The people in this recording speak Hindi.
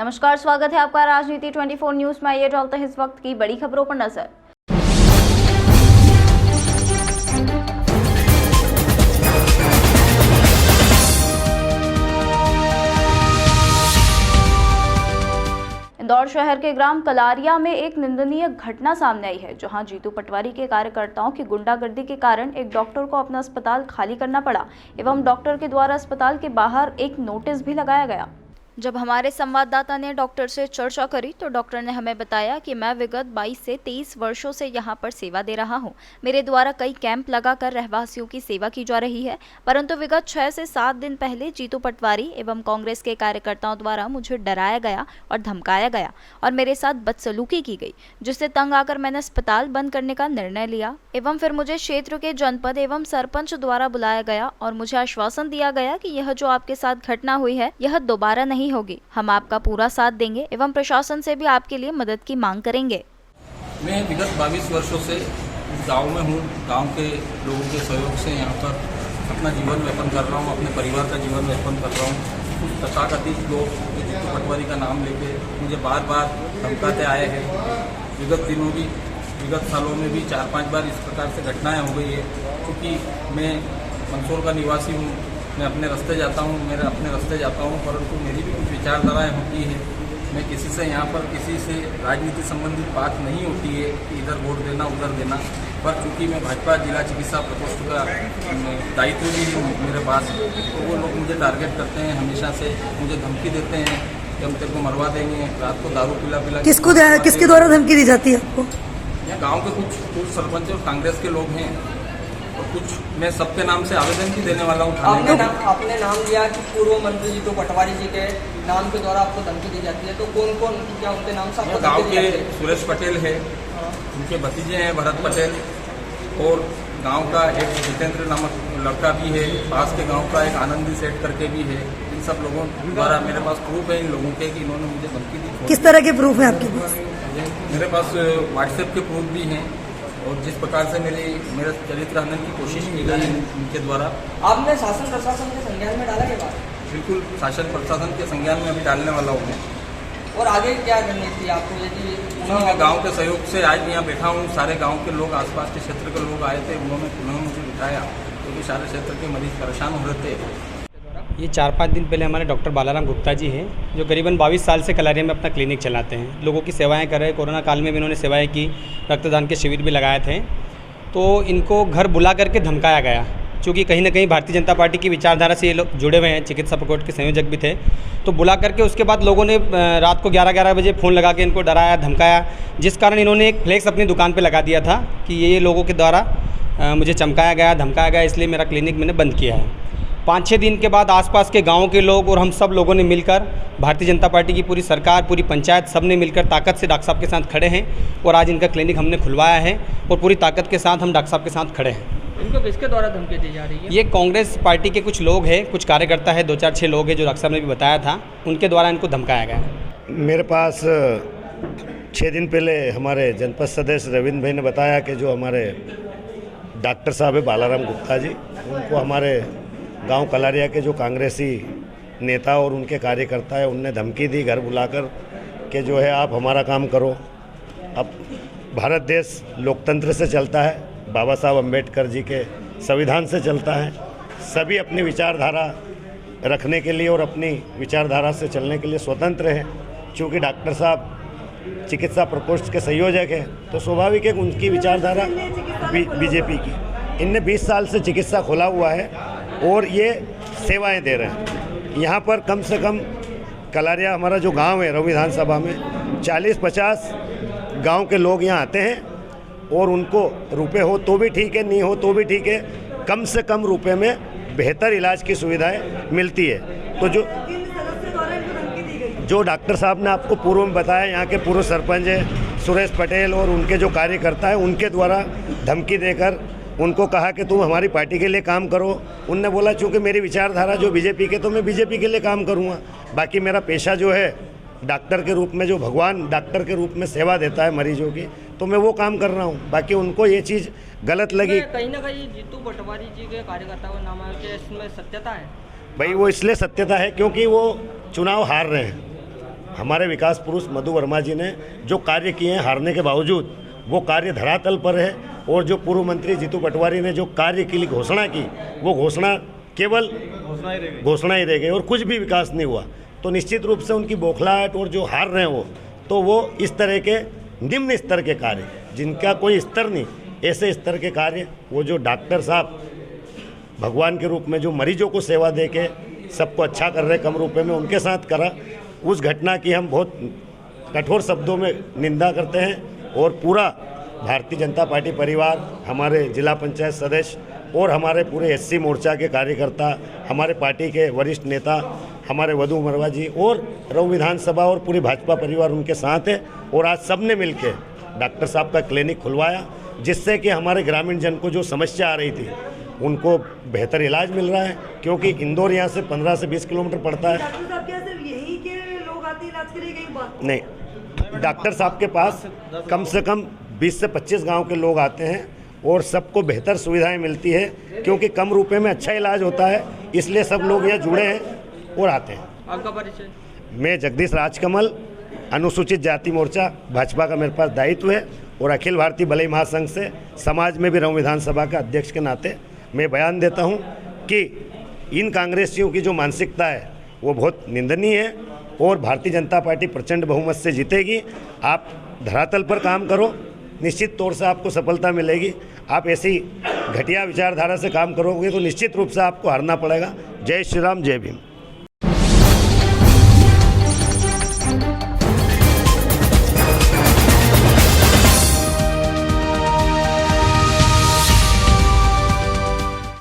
नमस्कार, स्वागत है आपका राजनीति 24 न्यूज में। आइए डालते हैं इस वक्त की बड़ी खबरों पर नजर। इंदौर शहर के ग्राम कलारिया में एक निंदनीय घटना सामने आई है, जहां जीतू पटवारी के कार्यकर्ताओं की गुंडागर्दी के कारण एक डॉक्टर को अपना अस्पताल खाली करना पड़ा एवं डॉक्टर के द्वारा अस्पताल के बाहर एक नोटिस भी लगाया गया। जब हमारे संवाददाता ने डॉक्टर से चर्चा करी तो डॉक्टर ने हमें बताया कि मैं विगत 22 से 23 वर्षों से यहां पर सेवा दे रहा हूं। मेरे द्वारा कई कैंप लगाकर रहवासियों की सेवा की जा रही है, परंतु विगत 6 से 7 दिन पहले जीतू पटवारी एवं कांग्रेस के कार्यकर्ताओं द्वारा मुझे डराया गया और धमकाया गया और मेरे साथ बदसलूकी की गई, जिससे तंग आकर मैंने अस्पताल बंद करने का निर्णय लिया एवं फिर मुझे क्षेत्र के जनपद एवं सरपंच द्वारा बुलाया गया और मुझे आश्वासन दिया गया कि यह जो आपके साथ घटना हुई है यह दोबारा नहीं होगी। हम आपका पूरा साथ देंगे एवं प्रशासन से भी आपके लिए मदद की मांग करेंगे। मैं विगत 22 वर्षों से इस गांव में हूँ। गांव के लोगों के सहयोग से यहाँ पर अपना जीवन यापन कर रहा हूँ, अपने परिवार का जीवन यापन कर रहा हूँ। कुछ तथाकथित लोग जीतू पटवारी का नाम लेके मुझे बार बार धमकाते आए हैं। विगत सालों में भी 4-5 बार इस प्रकार से घटनाएँ हो गई है। क्योंकि मैं मंदसौर का निवासी हूँ, मैं अपने रास्ते जाता हूँ, परंतु मेरी भी कुछ विचारधाराएँ होती हैं। मैं किसी से यहाँ पर किसी से राजनीति संबंधित बात नहीं होती है कि इधर वोट देना उधर देना, पर चूँकि मैं भाजपा जिला चिकित्सा प्रकोष्ठ का दायित्व भी है मेरे पास, तो वो लोग मुझे टारगेट करते हैं, हमेशा से मुझे धमकी देते हैं कि हम तेरे को मरवा देंगे। रात को दारू पिला किसके द्वारा धमकी दी जाती है आपको? यहाँ गाँव के कुछ सरपंच और कांग्रेस के लोग हैं और कुछ मैं सबके नाम से आवेदन भी देने वाला हूँ। आपने नाम दिया कि पूर्व मंत्री जीतू पटवारी जी के नाम के द्वारा आपको धमकी दी जाती है, तो कौन कौन क्या उनके नाम से आपको गांव के सुरेश पटेल है, उनके भतीजे हैं भरत पटेल, और गांव का एक जितेंद्र नामक लड़का भी है, पास के गांव का एक आनंदी सेठ करके भी है। इन सब लोगों द्वारा मेरे पास प्रूफ है इन लोगों के कि इन्होंने मुझे धमकी दी। किस तरह के प्रूफ है आपके पास? मेरे पास व्हाट्सएप के प्रूफ भी हैं और जिस प्रकार से मेरा चरित्र हनन की कोशिश की गई उनके द्वारा। आपने शासन प्रशासन के संज्ञान में डाला के बाद? बिल्कुल, शासन प्रशासन के संज्ञान में अभी डालने वाला हूँ मैं। और आगे क्या करनी थी आपको? यदि मैं गांव के सहयोग से आज यहाँ बैठा हूँ, सारे गांव के लोग, आसपास के क्षेत्र के लोग आए थे, उन्होंने मुझे बिठाया क्योंकि सारे क्षेत्र के मरीज परेशान हो रहे थे। ये 4-5 दिन पहले हमारे डॉक्टर बालाराम गुप्ता जी हैं, जो करीबन 22 साल से कलारिया में अपना क्लिनिक चलाते हैं, लोगों की सेवाएं कर रहे हैं। कोरोना काल में भी इन्होंने सेवाएं की, रक्तदान के शिविर भी लगाए थे। तो इनको घर बुला करके धमकाया गया, क्योंकि कहीं ना कहीं भारतीय जनता पार्टी की विचारधारा से ये लोग जुड़े हुए हैं, चिकित्सा प्रकोष्ठ के संयोजक भी थे। तो बुला करके उसके बाद लोगों ने रात को 11-11 बजे फ़ोन लगा के इनको डराया, धमकाया, जिस कारण इन्होंने एक फ्लेक्स अपनी दुकान पर लगा दिया था कि ये लोगों के द्वारा मुझे चमकाया गया, धमकाया गया, इसलिए मेरा क्लिनिक मैंने बंद किया है। 5-6 दिन के बाद आसपास के गांव के लोग और हम सब लोगों ने मिलकर, भारतीय जनता पार्टी की पूरी सरकार, पूरी पंचायत, सब ने मिलकर ताकत से डॉक्टर साहब के साथ खड़े हैं और आज इनका क्लिनिक हमने खुलवाया है और पूरी ताकत के साथ हम डॉक्टर साहब के साथ खड़े हैं। इनको किसके द्वारा धमकी दी जा रही है? ये कांग्रेस पार्टी के कुछ लोग हैं, कुछ कार्यकर्ता है, 2-4-6 लोग हैं जो डॉक्टर साहब ने भी बताया था, उनके द्वारा इनको धमकाया गया। मेरे पास 6 दिन पहले हमारे जनपद सदस्य रविंद्र भाई ने बताया कि जो हमारे डॉक्टर साहब है बालाराम गुप्ता जी, उनको हमारे गांव कलारिया के जो कांग्रेसी नेता और उनके कार्यकर्ता है, उनने धमकी दी घर बुलाकर कि जो है आप हमारा काम करो। अब भारत देश लोकतंत्र से चलता है, बाबा साहब अम्बेडकर जी के संविधान से चलता है। सभी अपनी विचारधारा रखने के लिए और अपनी विचारधारा से चलने के लिए स्वतंत्र हैं। चूँकि डॉक्टर साहब चिकित्सा प्रकोष्ठ के संयोजक हैं, तो स्वाभाविक है उनकी विचारधारा बीजेपी की। इनने 20 साल से चिकित्सा खोला हुआ है और ये सेवाएं दे रहे हैं। यहाँ पर कम से कम कलारिया हमारा जो गांव है, रऊ विधानसभा में 40-50 गांव के लोग यहाँ आते हैं और उनको रुपए हो तो भी ठीक है, नहीं हो तो भी ठीक है, कम से कम रुपए में बेहतर इलाज की सुविधाएं मिलती है। तो जो डॉक्टर साहब ने आपको पूर्व में बताया, यहाँ के पूर्व सरपंच है सुरेश पटेल और उनके जो कार्यकर्ता हैं, उनके द्वारा धमकी देकर उनको कहा कि तुम हमारी पार्टी के लिए काम करो। उनने बोला चूँकि मेरी विचारधारा जो बीजेपी के, तो मैं बीजेपी के लिए काम करूँगा। बाकी मेरा पेशा जो है डॉक्टर के रूप में, जो भगवान डॉक्टर के रूप में सेवा देता है मरीजों की, तो मैं वो काम कर रहा हूँ। बाकी उनको ये चीज़ गलत लगी। कहीं ना कहीं जीतू पटवारी जी के कार्यकर्ताओं का नाम है, इसमें सत्यता है? भाई वो इसलिए सत्यता है क्योंकि वो चुनाव हार रहे हैं। हमारे विकास पुरुष मधु वर्मा जी ने जो कार्य किए हैं हारने के बावजूद, वो कार्य धरातल पर है। और जो पूर्व मंत्री जीतू पटवारी ने जो कार्य के लिए घोषणा की, वो घोषणा केवल घोषणा ही रह गई और कुछ भी विकास नहीं हुआ। तो निश्चित रूप से उनकी बौखलाहट और जो हार रहे हैं वो इस तरह के निम्न स्तर के कार्य, जिनका कोई स्तर नहीं, ऐसे स्तर के कार्य, वो जो डॉक्टर साहब भगवान के रूप में जो मरीजों को सेवा दे के सबको अच्छा कर रहे कम रुपए में, उनके साथ करा, उस घटना की हम बहुत कठोर शब्दों में निंदा करते हैं। और पूरा भारतीय जनता पार्टी परिवार, हमारे जिला पंचायत सदस्य और हमारे पूरे एससी मोर्चा के कार्यकर्ता, हमारे पार्टी के वरिष्ठ नेता, हमारे मधु वर्मा जी और रऊ विधानसभा और पूरी भाजपा परिवार उनके साथ है। और आज सब ने मिल के डॉक्टर साहब का क्लिनिक खुलवाया, जिससे कि हमारे ग्रामीण जन को जो समस्या आ रही थी उनको बेहतर इलाज मिल रहा है। क्योंकि इंदौर यहाँ से 15 से 20 किलोमीटर पड़ता है। डॉक्टर साहब क्या सिर्फ यहीं के लोग आते हैं इलाज के लिए, कहीं बात नहीं, डॉक्टर साहब के पास कम से कम 20 से 25 गांव के लोग आते हैं और सबको बेहतर सुविधाएं मिलती है। क्योंकि कम रुपए में अच्छा इलाज होता है, इसलिए सब लोग यहाँ जुड़े हैं और आते हैं। आपका परिचय? मैं जगदीश राजकमल, अनुसूचित जाति मोर्चा भाजपा का मेरे पास दायित्व है और अखिल भारतीय भलाई महासंघ से समाज में भी रऊ विधानसभा का अध्यक्ष के नाते मैं बयान देता हूं कि इन कांग्रेसियों की जो मानसिकता है वो बहुत निंदनीय है और भारतीय जनता पार्टी प्रचंड बहुमत से जीतेगी। आप धरातल पर काम करो, निश्चित तौर से आपको सफलता मिलेगी। आप ऐसी घटिया विचारधारा से काम करोगे तो निश्चित रूप से आपको हारना पड़ेगा। जय श्री राम, जय भीम।